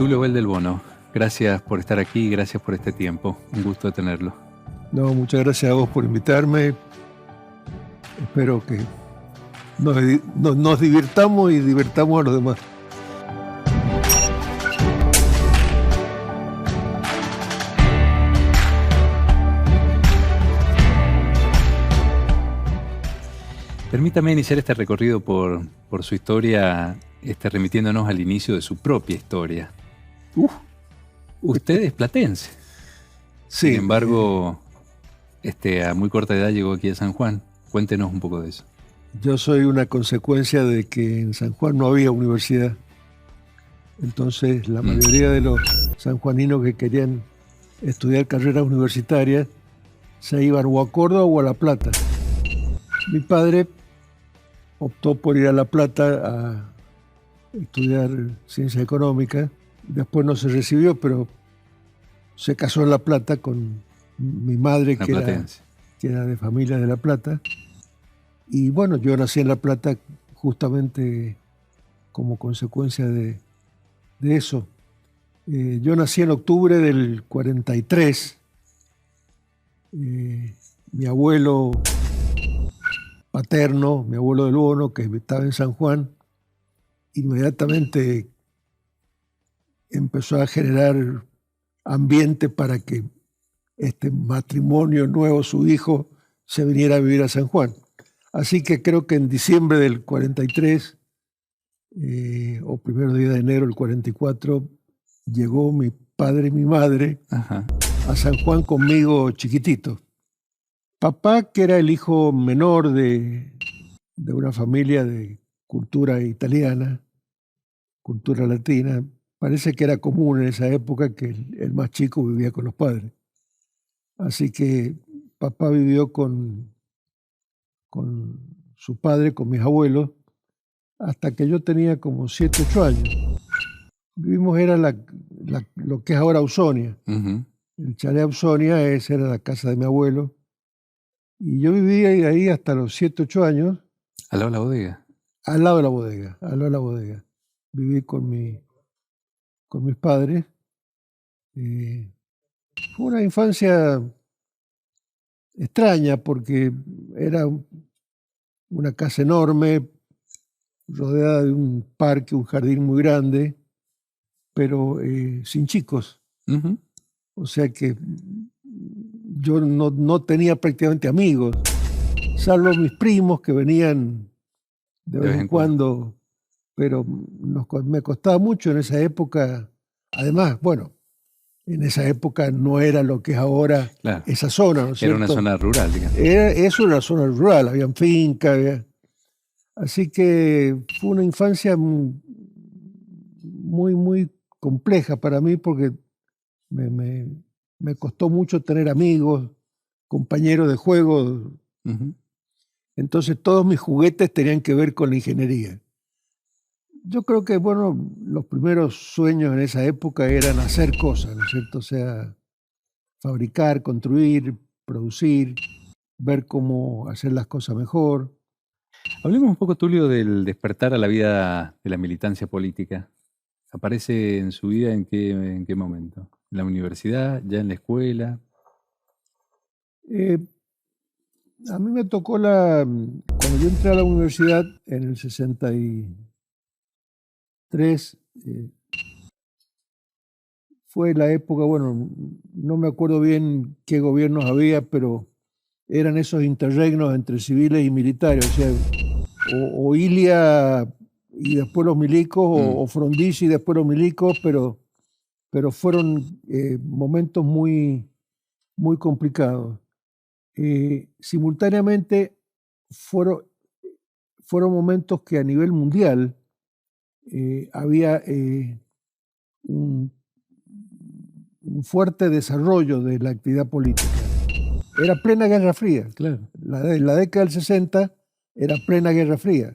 Tulio Bel del Bono, gracias por estar aquí, gracias por este tiempo. Un gusto tenerlo. No, muchas gracias a vos por invitarme. Espero que nos divirtamos y divirtamos a los demás. Permítame iniciar este recorrido por su historia, remitiéndonos al inicio de su propia historia. Usted es platense. Sí. Sin embargo, a muy corta edad llegó aquí a San Juan. Cuéntenos un poco de eso. Yo soy una consecuencia de que en San Juan no había universidad. Entonces, la mayoría de los sanjuaninos que querían estudiar carreras universitarias se iban o a Córdoba o a La Plata. Mi padre optó por ir a La Plata a estudiar ciencias económicas. Después no se recibió, pero se casó en La Plata con mi madre, que era de familia de La Plata. Y bueno, yo nací en La Plata justamente como consecuencia de eso. Yo nací en octubre del 43. Mi abuelo paterno, mi abuelo del Bono, que estaba en San Juan, inmediatamente empezó a generar ambiente para que este matrimonio nuevo, su hijo, se viniera a vivir a San Juan. Así que creo que en diciembre del 43, o primer día de enero del 44, llegó mi padre y mi madre a San Juan conmigo chiquitito. Papá, que era el hijo menor de una familia de cultura italiana, cultura latina, parece que era común en esa época que el más chico vivía con los padres. Así que papá vivió con su padre, con mis abuelos, hasta que yo tenía como 7, 8 años. Vivimos, era lo que es ahora Ausonia. El chalet Ausonia, esa era la casa de mi abuelo. Y yo vivía ahí hasta los 7, 8 años. ¿Al lado de la bodega? Al lado de la bodega. Viví con mis padres. Fue una infancia extraña porque era una casa enorme, rodeada de un parque, un jardín muy grande, pero sin chicos. O sea que yo no tenía prácticamente amigos, salvo mis primos que venían de vez en cuando, pero me costaba mucho en esa época. Además, bueno, en esa época no era lo que es ahora, claro, esa zona, ¿no es cierto? Era una zona rural, digamos. Eso era una zona rural, habían fincas. Así que fue una infancia muy, muy compleja para mí porque me costó mucho tener amigos, compañeros de juego. Entonces todos mis juguetes tenían que ver con la ingeniería. Yo creo que, bueno, los primeros sueños en esa época eran hacer cosas, ¿no es cierto? O sea, fabricar, construir, producir, ver cómo hacer las cosas mejor. Hablemos un poco, Tulio, del despertar a la vida de la militancia política. ¿Aparece en su vida en qué momento? ¿En la universidad? ¿Ya en la escuela? A mí me tocó cuando yo entré a la universidad en el 63, fue la época, bueno, no me acuerdo bien qué gobiernos había, pero eran esos interregnos entre civiles y militares, o sea, o Ilia y después los milicos, o Frondizi y después los milicos, pero fueron momentos muy, muy complicados. Simultáneamente fueron momentos que a nivel mundial había un fuerte desarrollo de la actividad política. Era plena Guerra Fría. Claro. La década del 60 era plena Guerra Fría.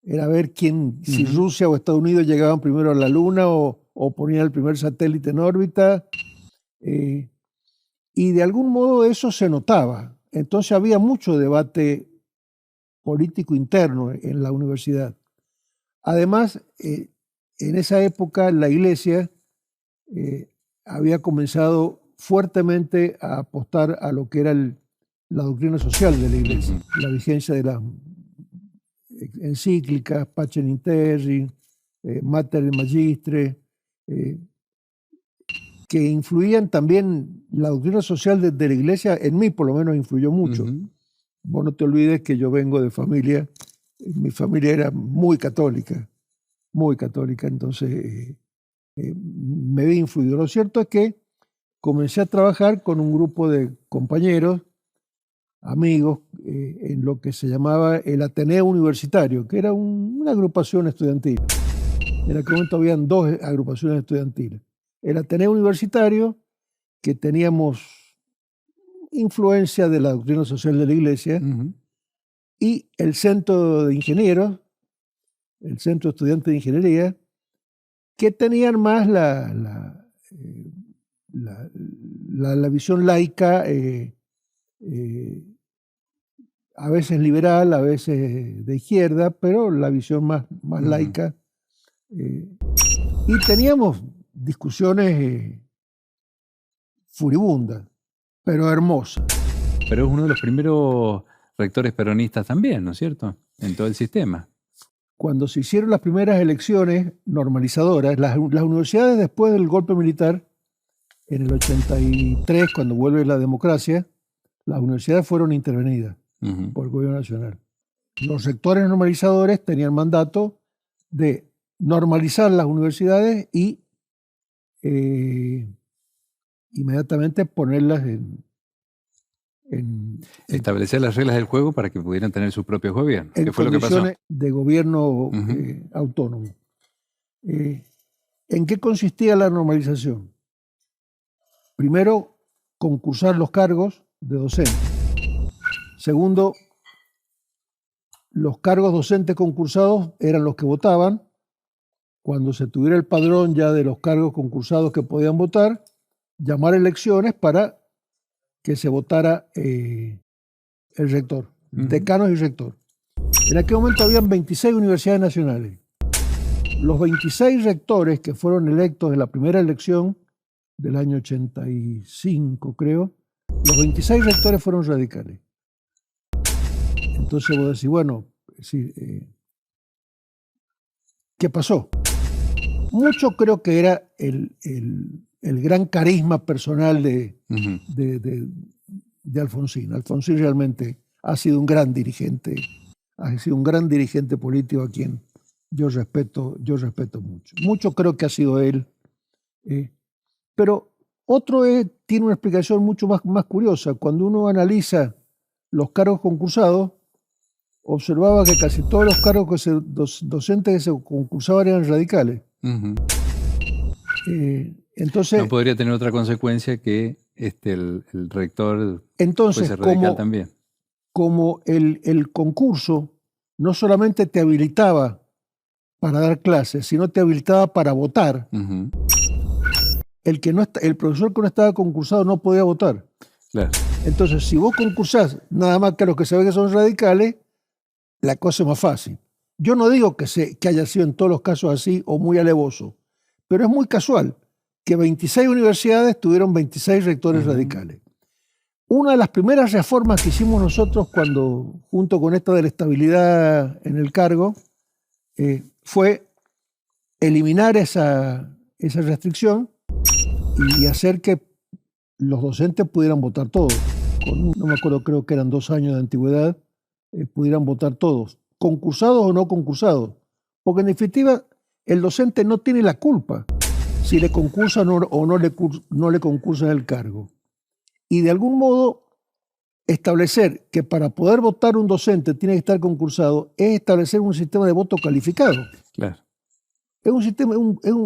Era ver si Rusia o Estados Unidos llegaban primero a la Luna o ponían el primer satélite en órbita. Y de algún modo eso se notaba. Entonces había mucho debate político interno en la universidad. Además, en esa época la Iglesia había comenzado fuertemente a apostar a lo que era la doctrina social de la Iglesia, la vigencia de las encíclicas, Pacem in Terris, Mater Magistre, que influían también, la doctrina social de la Iglesia, en mí por lo menos influyó mucho. Vos no te olvides que yo vengo de familia, mi familia era muy católica, entonces me vi influido. Lo cierto es que comencé a trabajar con un grupo de compañeros, amigos, en lo que se llamaba el Ateneo Universitario, que era una agrupación estudiantil. En aquel momento habían 2 agrupaciones estudiantiles. El Ateneo Universitario, que teníamos influencia de la doctrina social de la Iglesia, y el Centro de Ingenieros, el Centro Estudiante de Ingeniería, que tenían más la visión laica, a veces liberal, a veces de izquierda, pero la visión más laica. Y teníamos discusiones furibundas, pero hermosas. Pero es uno de los primeros rectores peronistas también, ¿no es cierto? En todo el sistema. Cuando se hicieron las primeras elecciones normalizadoras, las universidades después del golpe militar, en el 83, cuando vuelve la democracia, las universidades fueron intervenidas por el gobierno nacional. Los rectores normalizadores tenían mandato de normalizar las universidades y inmediatamente ponerlas establecer las reglas del juego para que pudieran tener sus propios gobiernos. ¿Qué fue lo que pasó? En condiciones de gobierno autónomo. ¿En qué consistía la normalización? Primero, concursar los cargos de docente. Segundo, los cargos docentes concursados eran los que votaban. Cuando se tuviera el padrón ya de los cargos concursados que podían votar, llamar elecciones para que se votara el rector, decanos y rector. En aquel momento habían 26 universidades nacionales. Los 26 rectores que fueron electos en la primera elección del año 85, creo, los 26 rectores fueron radicales. Entonces vos decís, bueno, ¿qué pasó? Mucho creo que era el gran carisma personal de Alfonsín. Alfonsín realmente ha sido un gran dirigente político a quien yo respeto mucho. Mucho creo que ha sido él. Pero otro tiene una explicación mucho más curiosa. Cuando uno analiza los cargos concursados, observaba que casi todos los cargos docentes que se concursaban eran radicales. Entonces, no podría tener otra consecuencia que el rector entonces, fuese radical también. Como el concurso no solamente te habilitaba para dar clases, sino te habilitaba para votar. El profesor que no estaba concursado no podía votar. Claro. Entonces, si vos concursás nada más que a los que se ve que son radicales, la cosa es más fácil. Yo no digo que haya sido en todos los casos así o muy alevoso, pero es muy casual que 26 universidades tuvieron 26 rectores radicales. Una de las primeras reformas que hicimos nosotros junto con esta de la estabilidad en el cargo, fue eliminar esa restricción y hacer que los docentes pudieran votar todos. No me acuerdo, creo que eran 2 años de antigüedad, pudieran votar todos, concursados o no concursados. Porque en definitiva, el docente no tiene la culpa si le concursan o no le concursan el cargo. Y de algún modo, establecer que para poder votar un docente tiene que estar concursado es establecer un sistema de voto calificado. Claro. Es un sistema,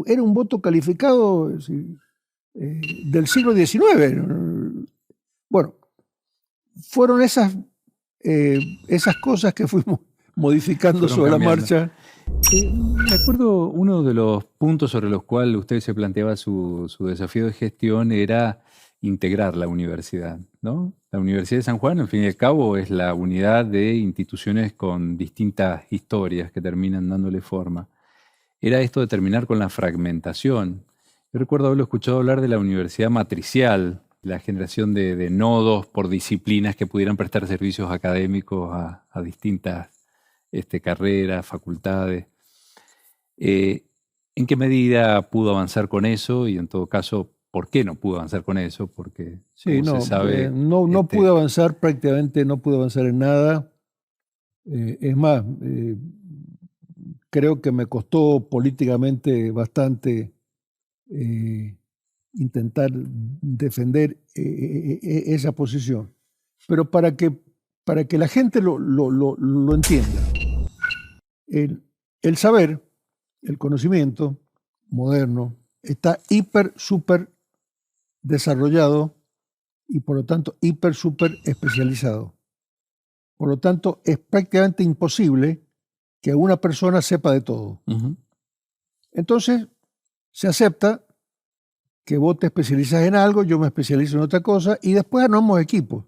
era un voto calificado del siglo XIX. Bueno, fueron esas cosas que fuimos modificando sobre la marcha. Me acuerdo, uno de los puntos sobre los cuales usted se planteaba su desafío de gestión era integrar la universidad, ¿no? La Universidad de San Juan, al fin y al cabo, es la unidad de instituciones con distintas historias que terminan dándole forma. Era esto de terminar con la fragmentación. Yo recuerdo haberlo escuchado hablar de la universidad matricial, la generación de nodos por disciplinas que pudieran prestar servicios académicos a distintas carreras, facultades. Eh, ¿En qué medida pudo avanzar con eso? Y en todo caso, ¿por qué no pudo avanzar con eso? Porque, Sí, como se sabe, no pude avanzar, prácticamente no pude avanzar en nada. Es más, creo que me costó políticamente bastante intentar defender esa posición. Pero para que la gente lo entienda, el saber, el conocimiento moderno, está súper desarrollado y por lo tanto súper especializado. Por lo tanto, es prácticamente imposible que una persona sepa de todo. Uh-huh. Entonces, se acepta que vos te especializas en algo, yo me especializo en otra cosa y después armamos equipos.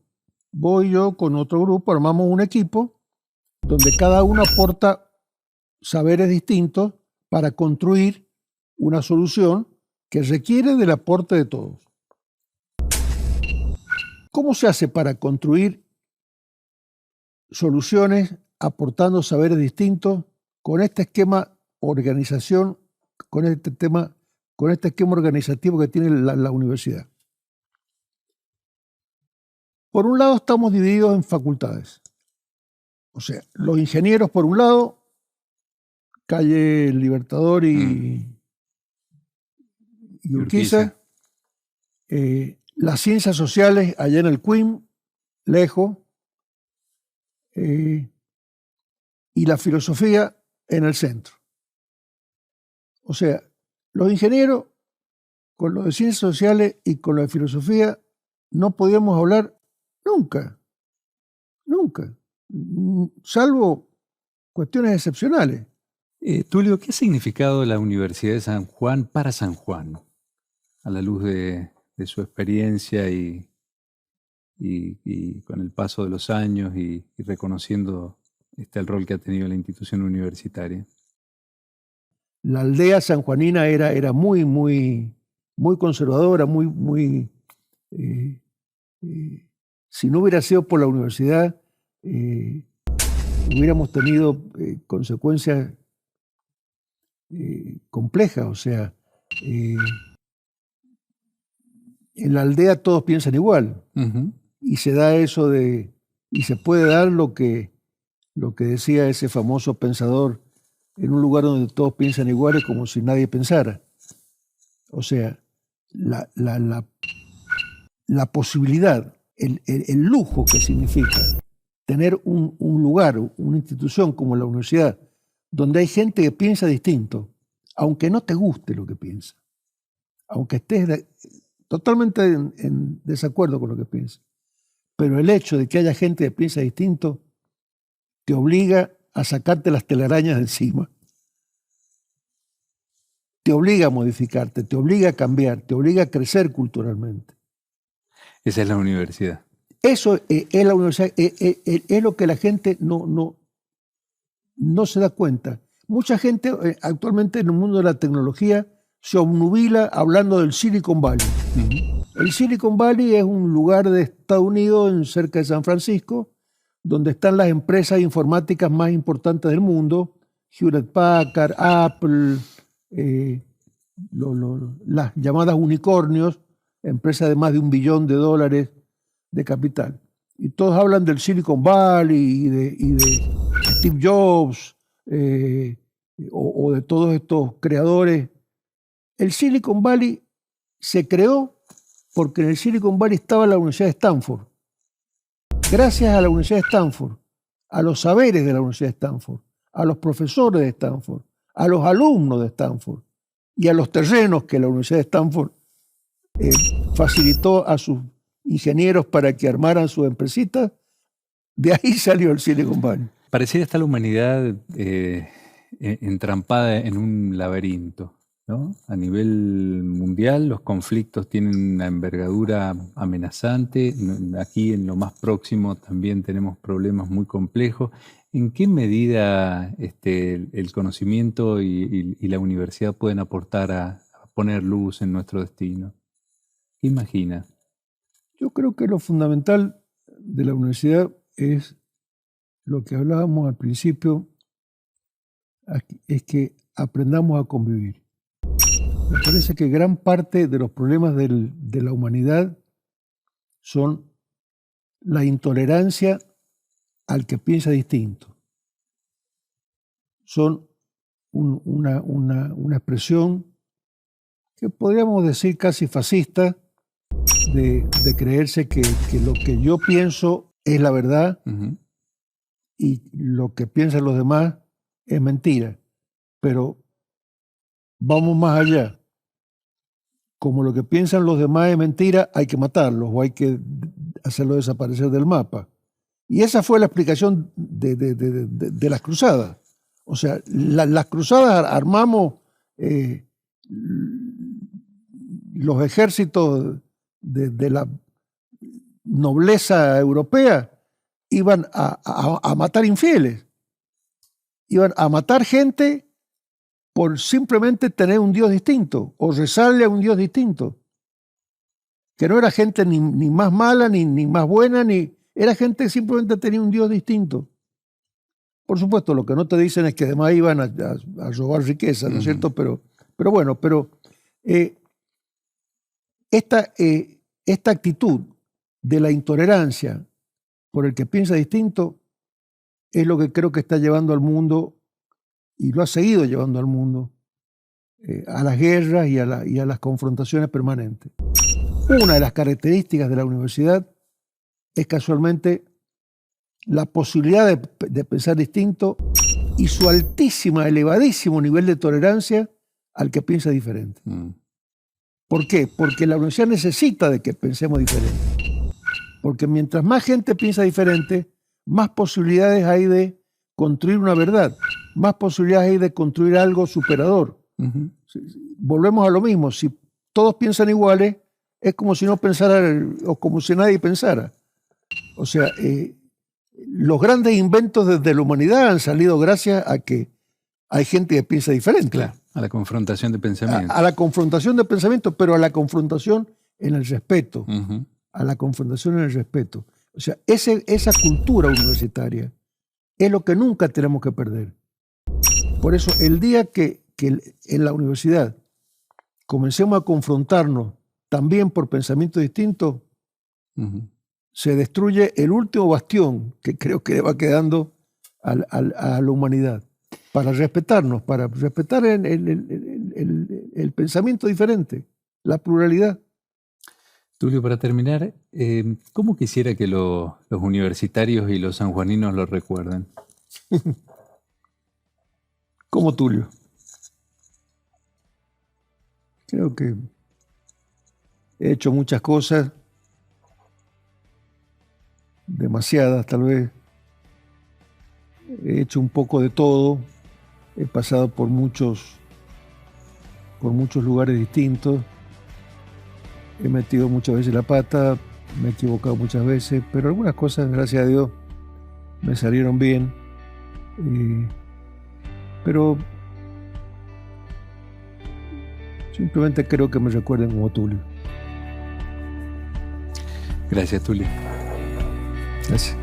Voy yo con otro grupo, armamos un equipo donde cada uno aporta saberes distintos para construir una solución que requiere del aporte de todos. ¿Cómo se hace para construir soluciones aportando saberes distintos con este esquema organización, con este esquema organizativo que tiene la universidad? Por un lado estamos divididos en facultades. O sea, los ingenieros por un lado, calle Libertador y Urquiza. Las ciencias sociales allá en el CUIM, lejos. Y la filosofía en el centro. O sea, los ingenieros con los de ciencias sociales y con los de filosofía no podíamos hablar nunca, salvo cuestiones excepcionales. Tulio, ¿qué ha significado la Universidad de San Juan para San Juan, a la luz de su experiencia y con el paso de los años y reconociendo el rol que ha tenido la institución universitaria? La aldea sanjuanina era muy conservadora, si no hubiera sido por la universidad, hubiéramos tenido consecuencias complejas. O sea, en la aldea todos piensan igual. Uh-huh. Y se da eso y se puede dar lo que decía ese famoso pensador: en un lugar donde todos piensan igual es como si nadie pensara. O sea, la posibilidad, el lujo que significa tener un lugar, una institución como la universidad, donde hay gente que piensa distinto, aunque no te guste lo que piensa, aunque estés totalmente en desacuerdo con lo que piensa. Pero el hecho de que haya gente que piensa distinto te obliga a sacarte las telarañas de encima. Te obliga a modificarte, te obliga a cambiar, te obliga a crecer culturalmente. Esa es la universidad. Eso es la universidad, es lo que la gente no se da cuenta. Mucha gente actualmente en el mundo de la tecnología se obnubila hablando del Silicon Valley. Uh-huh. El Silicon Valley es un lugar de Estados Unidos, cerca de San Francisco, donde están las empresas informáticas más importantes del mundo: Hewlett Packard, Apple, las llamadas unicornios, empresas de más de $1 billón de capital. Y todos hablan del Silicon Valley y de Steve Jobs o de todos estos creadores. El Silicon Valley se creó porque en el Silicon Valley estaba la Universidad de Stanford. Gracias a la Universidad de Stanford, a los saberes de la Universidad de Stanford, a los profesores de Stanford, a los alumnos de Stanford y a los terrenos que la Universidad de Stanford facilitó a sus ingenieros para que armaran sus empresitas, de ahí salió el Silicon Valley. Pareciera estar la humanidad entrampada en un laberinto, ¿no? A nivel mundial, los conflictos tienen una envergadura amenazante. Aquí, en lo más próximo, también tenemos problemas muy complejos. ¿En qué medida el conocimiento y la universidad pueden aportar a poner luz en nuestro destino? ¿Qué imagina? Yo creo que lo fundamental de la universidad es lo que hablábamos al principio, es que aprendamos a convivir. Me parece que gran parte de los problemas de la humanidad son la intolerancia al que piensa distinto. Son una expresión que podríamos decir casi fascista de creerse que lo que yo pienso es la verdad y lo que piensan los demás es mentira. Pero vamos más allá. Como lo que piensan los demás es mentira, hay que matarlos o hay que hacerlos desaparecer del mapa. Y esa fue la explicación de las cruzadas. O sea, las cruzadas armamos los ejércitos de la nobleza europea, iban a matar infieles, iban a matar gente por simplemente tener un Dios distinto o rezarle a un Dios distinto, que no era gente ni más mala, ni más buena, era gente que simplemente tenía un Dios distinto. Por supuesto, lo que no te dicen es que además iban a robar riqueza, ¿no es cierto? Pero bueno, esta actitud de la intolerancia por el que piensa distinto es lo que creo que está llevando al mundo, y lo ha seguido llevando al mundo, a las guerras y a las confrontaciones permanentes. Una de las características de la universidad es casualmente la posibilidad de pensar distinto y su elevadísimo nivel de tolerancia al que piensa diferente. ¿Por qué? Porque la universidad necesita de que pensemos diferente. Porque mientras más gente piensa diferente, más posibilidades hay de construir una verdad, más posibilidades hay de construir algo superador. Volvemos a lo mismo, si todos piensan iguales, es como si no pensara, o como si nadie pensara. O sea, los grandes inventos de la humanidad han salido gracias a que hay gente que piensa diferente. Claro, a la confrontación de pensamiento. A la confrontación de pensamiento, pero a la confrontación en el respeto. A la confrontación en el respeto. O sea, esa cultura universitaria es lo que nunca tenemos que perder. Por eso, el día que en la universidad comencemos a confrontarnos también por pensamientos distintos, se destruye el último bastión que creo que le va quedando a la humanidad, para respetarnos, para respetar el pensamiento diferente, la pluralidad. Tulio, para terminar, ¿cómo quisiera que los universitarios y los sanjuaninos lo recuerden? Como Tulio. Creo que he hecho muchas cosas, demasiadas tal vez. He hecho un poco de todo. He pasado por muchos lugares distintos. He metido muchas veces la pata, me he equivocado muchas veces, pero algunas cosas, gracias a Dios, me salieron bien. Pero simplemente creo que me recuerden como Tulio. Gracias, Tulio. Gracias.